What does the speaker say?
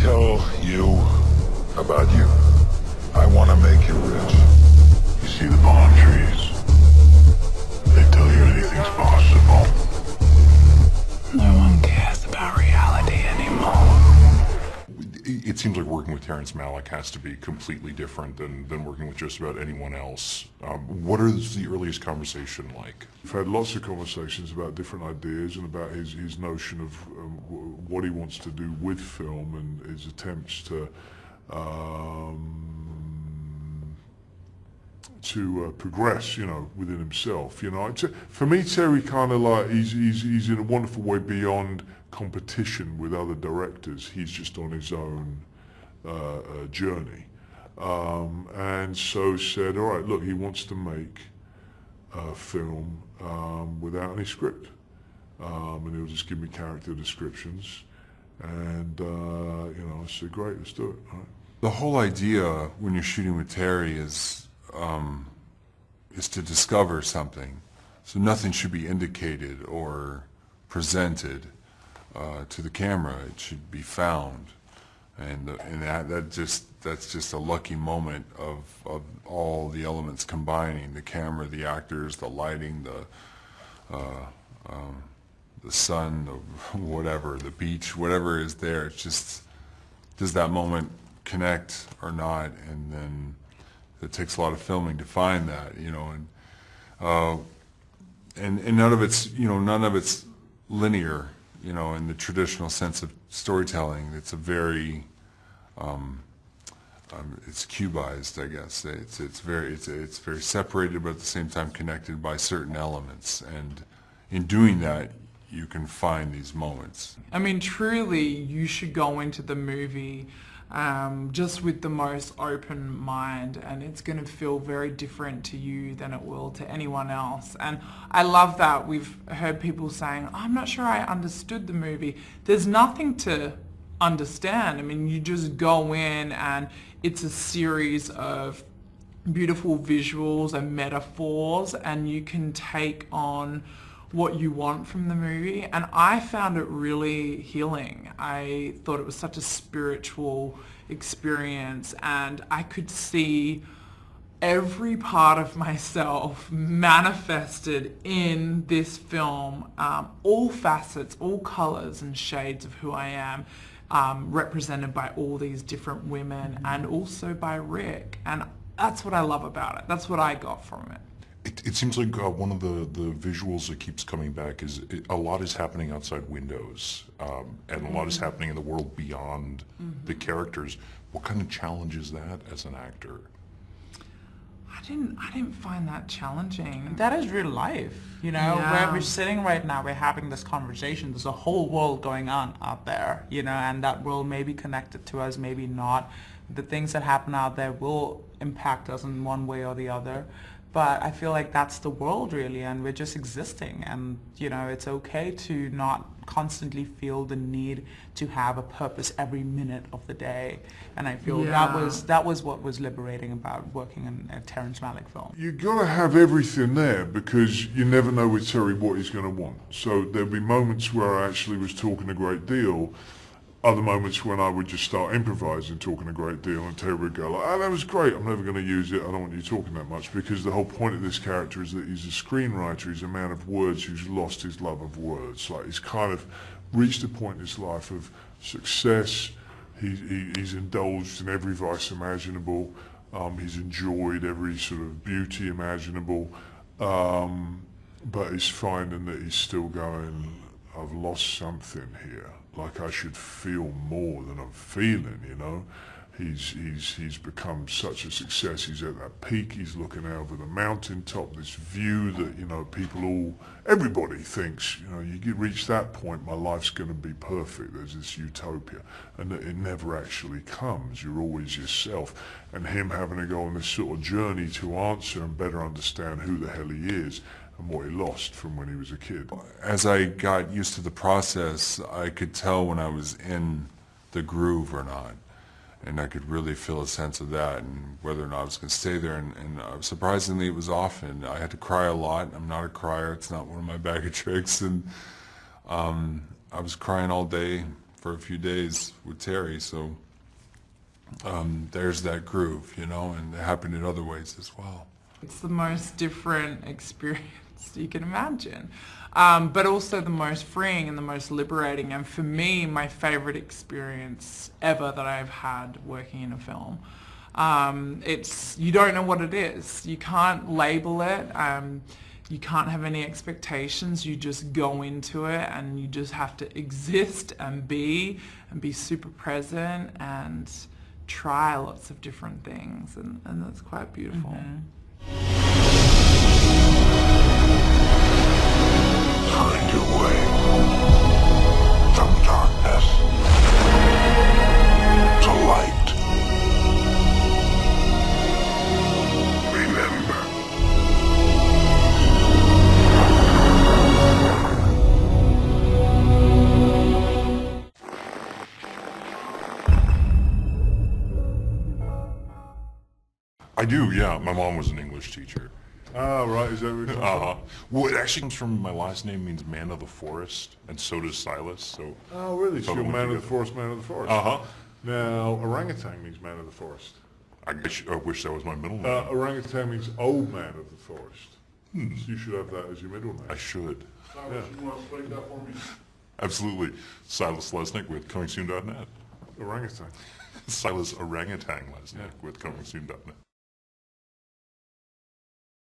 tell you about you. I want to make you rich. You see the palm trees? They tell you anything's possible. No one cares about reality anymore. It seems like working with Terrence Malick has to be completely different than working with just about anyone else. What is the earliest conversation like? We've had lots of conversations about different ideas and about his notion of what he wants to do with film and his attempts to progress, within himself. For me, Terry kind of like he's in a wonderful way beyond competition with other directors. He's just on his own journey, and so said, all right, look, he wants to make a film without any script, and he'll just give me character descriptions, and I said, great, let's do it. All right. The whole idea when you're shooting with Terry is to discover something. So nothing should be indicated or presented to the camera. It should be found, and that's just a lucky moment of all the elements combining: the camera, the actors, the lighting, the sun, whatever, the beach, whatever is there. It's just, does that moment connect or not? And then it takes a lot of filming to find that, and none of it's linear, in the traditional sense of storytelling. It's a very it's cubized, I guess. It's very separated, but at the same time connected by certain elements, and in doing that you can find these moments. I mean, truly, you should go into the movie just with the most open mind, and it's going to feel very different to you than it will to anyone else. And I love that we've heard people saying, I'm not sure I understood the movie. There's nothing to understand. I mean, you just go in and it's a series of beautiful visuals and metaphors, and you can take on what you want from the movie. And I found it really healing. I thought it was such a spiritual experience, and I could see every part of myself manifested in this film, all facets, all colors and shades of who I am, represented by all these different women and also by Rick. And that's what I love about it. That's what I got from it. It seems like one of the visuals that keeps coming back is a lot is happening outside windows, and a lot is happening in the world beyond the characters. What kind of challenge is that as an actor? I didn't find that challenging. That is real life, where we're sitting right now, we're having this conversation. There's a whole world going on out there, and that world may be connected to us, maybe not. The things that happen out there will impact us in one way or the other. But I feel like that's the world, really, and we're just existing. And, it's okay to not constantly feel the need to have a purpose every minute of the day. And I feel that was what was liberating about working in a Terrence Malick film. You got to have everything there, because you never know with Terry what he's going to want. So there'll be moments where I actually was talking a great deal, other moments when I would just start improvising, talking a great deal, and Terry would go like, that was great, I'm never going to use it, I don't want you talking that much, because the whole point of this character is that he's a screenwriter, he's a man of words who's lost his love of words. Like, he's kind of reached a point in his life of success, he's indulged in every vice imaginable, he's enjoyed every sort of beauty imaginable, but he's finding that he's still going, I've lost something here. Like, I should feel more than I'm feeling, He's become such a success. He's at that peak. He's looking over the mountaintop, this view that, everybody thinks, you reach that point, my life's going to be perfect. There's this utopia. And it never actually comes. You're always yourself. And him having to go on this sort of journey to answer and better understand who the hell he is and what he lost from when he was a kid. As I got used to the process, I could tell when I was in the groove or not, and I could really feel a sense of that, and whether or not I was going to stay there. And surprisingly, it was often. I had to cry a lot. I'm not a crier. It's not one of my bag of tricks. And I was crying all day for a few days with Terry, so there's that groove, you know, and it happened in other ways as well. It's the most different experience you can imagine, but also the most freeing and the most liberating, and for me, my favorite experience ever that I've had working in a film. It's, you don't know what it is. You can't label it. You can't have any expectations. You just go into it and you just have to exist and be super present and try lots of different things, and that's quite beautiful. Find your way from darkness to light. Remember. I do, yeah. My mom was an English teacher. Ah, right, is that what you're Uh-huh. Well, it actually comes from my last name means man of the forest, and so does Silas, so... Oh, really? So Thought it you're went man of the together. forest, man of the forest. Uh-huh. Now, orangutan means man of the forest. I wish that was my middle name. Orangutan means old man of the forest. So you should have that as your middle name. I should. Silas, you want to explain that for me? Absolutely. Silas Lesnick with comingsoon.net. Orangutan. Silas Orangutan Lesnick with comingsoon.net.